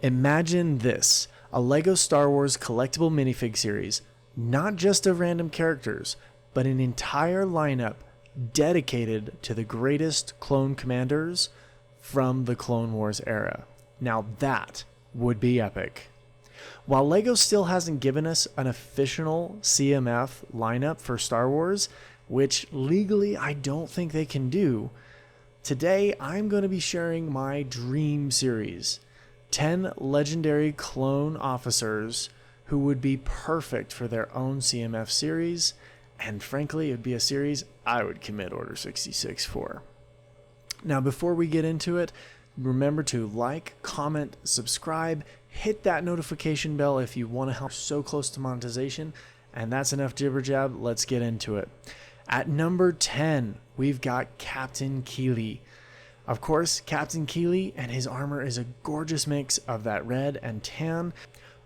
Imagine this, a LEGO Star Wars Collectible Minifig series, not just of random characters, but an entire lineup dedicated to the greatest clone commanders from the Clone Wars era. Now that would be epic. While LEGO still hasn't given us an official CMF lineup for Star Wars, which legally I don't think they can do, today I'm going to be sharing my dream series. 10 legendary clone officers who would be perfect for their own CMF series, and frankly, it would be a series I would commit Order 66 for. Now, before we get into it, remember to like, comment, subscribe, hit that notification bell if you want to help. So close to monetization, and that's enough jibber jab. Let's get into it. At number 10, we've got Captain Keeley. Of course, Captain Keeley and his armor is a gorgeous mix of that red and tan,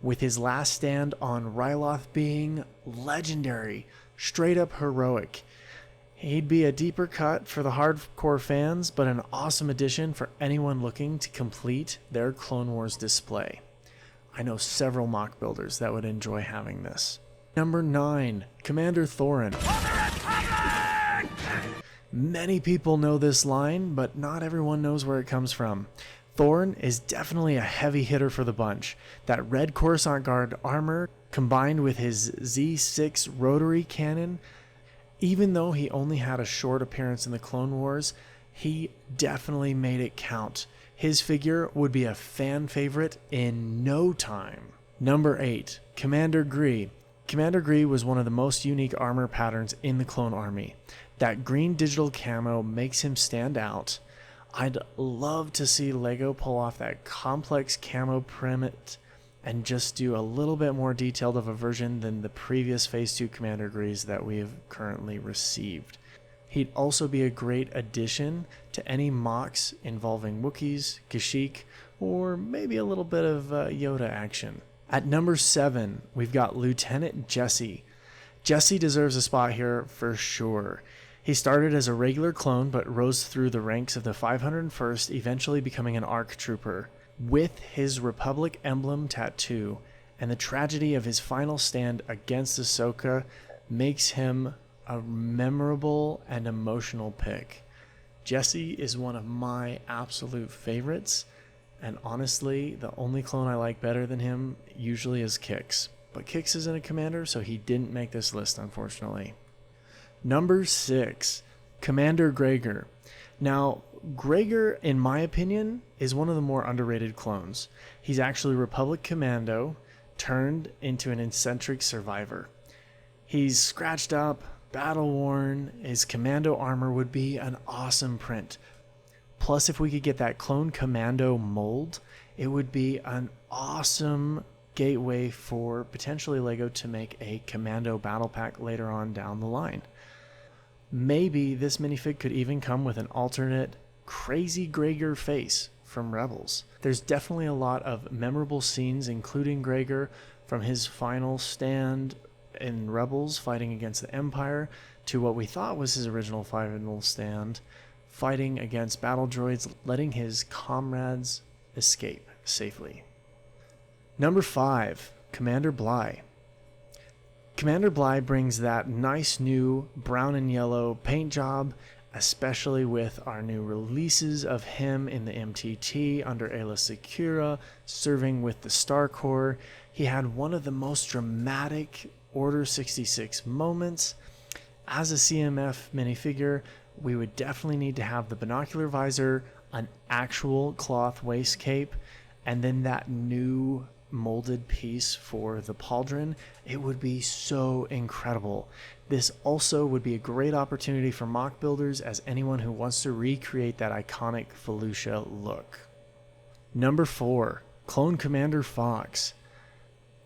with his last stand on Ryloth being legendary, straight up heroic. He'd be a deeper cut for the hardcore fans, but an awesome addition for anyone looking to complete their Clone Wars display. I know several mock builders that would enjoy having this. Number 9, Commander Thoren. Many people know this line, but not everyone knows where it comes from. Thoren is definitely a heavy hitter for the bunch. That red Coruscant Guard armor, combined with his Z6 rotary cannon, even though he only had a short appearance in the Clone Wars, he definitely made it count. His figure would be a fan favorite in no time. Number 8, Commander Gree. Commander Gree was one of the most unique armor patterns in the Clone Army. That green digital camo makes him stand out. I'd love to see LEGO pull off that complex camo print and just do a little bit more detailed of a version than the previous Phase 2 Commander Grees that we have currently received. He'd also be a great addition to any mocks involving Wookiees, Kashyyyk, or maybe a little bit of Yoda action. At number 7, we've got Lieutenant Jesse. Jesse deserves a spot here for sure. He started as a regular clone but rose through the ranks of the 501st, eventually becoming an ARC trooper. With his Republic emblem tattoo and the tragedy of his final stand against Ahsoka makes him a memorable and emotional pick. Jesse is one of my absolute favorites, and honestly, the only clone I like better than him usually is Kix. But Kix isn't a commander, so he didn't make this list, unfortunately. Number 6, Commander Gregor. Now, Gregor, in my opinion, is one of the more underrated clones. He's actually Republic Commando turned into an eccentric survivor. He's scratched up, battle-worn. His commando armor would be an awesome print. Plus, if we could get that clone commando mold, it would be an awesome gateway for potentially LEGO to make a commando battle pack later on down the line. Maybe this minifig could even come with an alternate crazy Gregor face from Rebels. There's definitely a lot of memorable scenes, including Gregor from his final stand in Rebels fighting against the Empire to what we thought was his original final stand fighting against battle droids, letting his comrades escape safely. Number 5, Commander Bllye. Commander Bllye brings that nice new brown and yellow paint job, especially with our new releases of him in the MTT under Aayla Secura, serving with the Star Corps. He had one of the most dramatic Order 66 moments. As a CMF minifigure, we would definitely need to have the binocular visor, an actual cloth waist cape, and then that new molded piece for the pauldron. It would be so incredible. This also would be a great opportunity for mock builders as anyone who wants to recreate that iconic Felucia look. Number 4, Clone Commander Fox.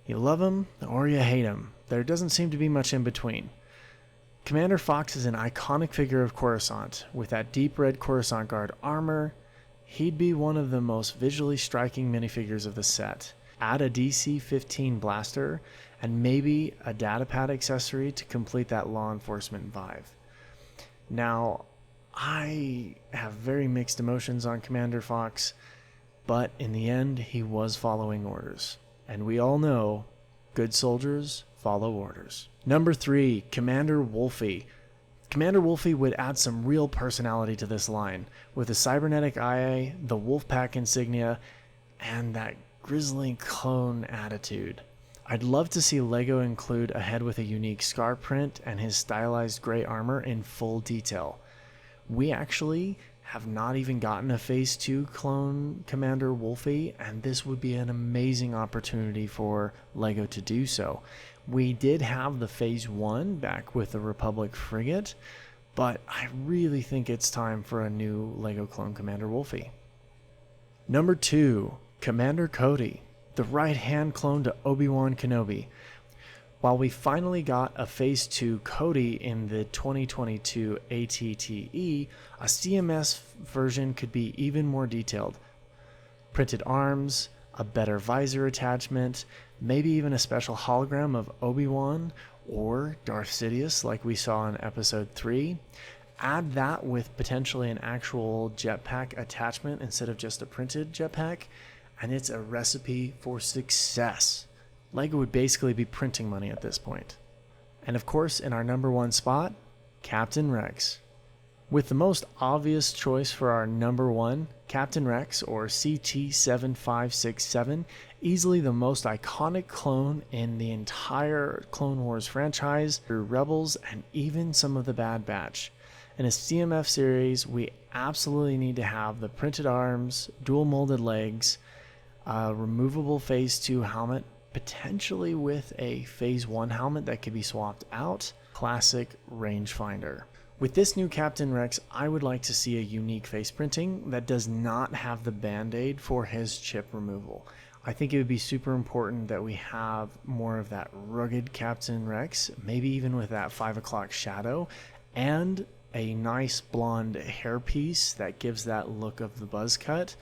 You love him or you hate him. There doesn't seem to be much in between. Commander Fox is an iconic figure of Coruscant. With that deep red Coruscant Guard armor, he'd be one of the most visually striking minifigures of the set. Add a DC-15 blaster and maybe a datapad accessory to complete that law enforcement vibe. Now, I have very mixed emotions on Commander Fox. but in the end, he was following orders. And we all know, good soldiers follow orders. Number 3, Commander Wolfie. Commander Wolfie would add some real personality to this line, with the cybernetic eye, the Wolfpack insignia, and that grizzly clone attitude. I'd love to see LEGO include a head with a unique scar print and his stylized gray armor in full detail. We actually have not even gotten a Phase 2 clone Commander Wolfie, and this would be an amazing opportunity for LEGO to do so. We did have the Phase 1 back with the Republic frigate, but I really think it's time for a new LEGO clone Commander Wolfie. Number 2, Commander Cody, the right-hand clone to Obi-Wan Kenobi. While we finally got a Phase 2 Cody in the 2022 ATTE, a CMS version could be even more detailed. Printed arms, a better visor attachment, maybe even a special hologram of Obi-Wan or Darth Sidious like we saw in Episode 3. Add that with potentially an actual jetpack attachment instead of just a printed jetpack, and it's a recipe for success. LEGO would basically be printing money at this point. And of course, in our number 1 spot, Captain Rex. With the most obvious choice for our number 1, Captain Rex, or CT-7567, easily the most iconic clone in the entire Clone Wars franchise, through Rebels and even some of the Bad Batch. In a CMF series, we absolutely need to have the printed arms, dual molded legs, a removable Phase 2 helmet, potentially with a Phase 1 helmet that could be swapped out, classic rangefinder. With this new Captain Rex, I would like to see a unique face printing that does not have the band-aid for his chip removal. I think it would be super important that we have more of that rugged Captain Rex, maybe even with that 5 o'clock shadow, and a nice blonde hairpiece that gives that look of the buzz cut,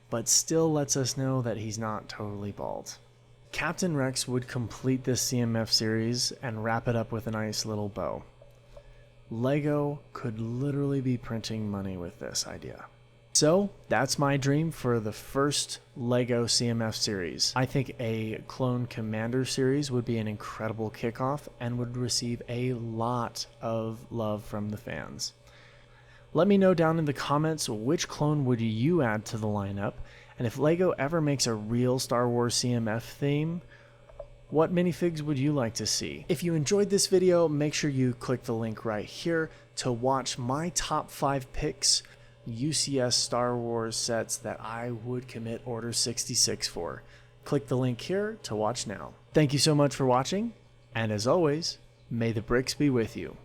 but still lets us know that he's not totally bald. Captain Rex would complete this CMF series and wrap it up with a nice little bow. LEGO could literally be printing money with this idea. So that's my dream for the first LEGO CMF series. I think a Clone Commander series would be an incredible kickoff and would receive a lot of love from the fans. Let me know down in the comments which clone would you add to the lineup, and if LEGO ever makes a real Star Wars CMF theme, what minifigs would you like to see? If you enjoyed this video, make sure you click the link right here to watch my top 5 picks UCS Star Wars sets that I would commit Order 66 for. Click the link here to watch now. Thank you so much for watching, and as always, may the bricks be with you.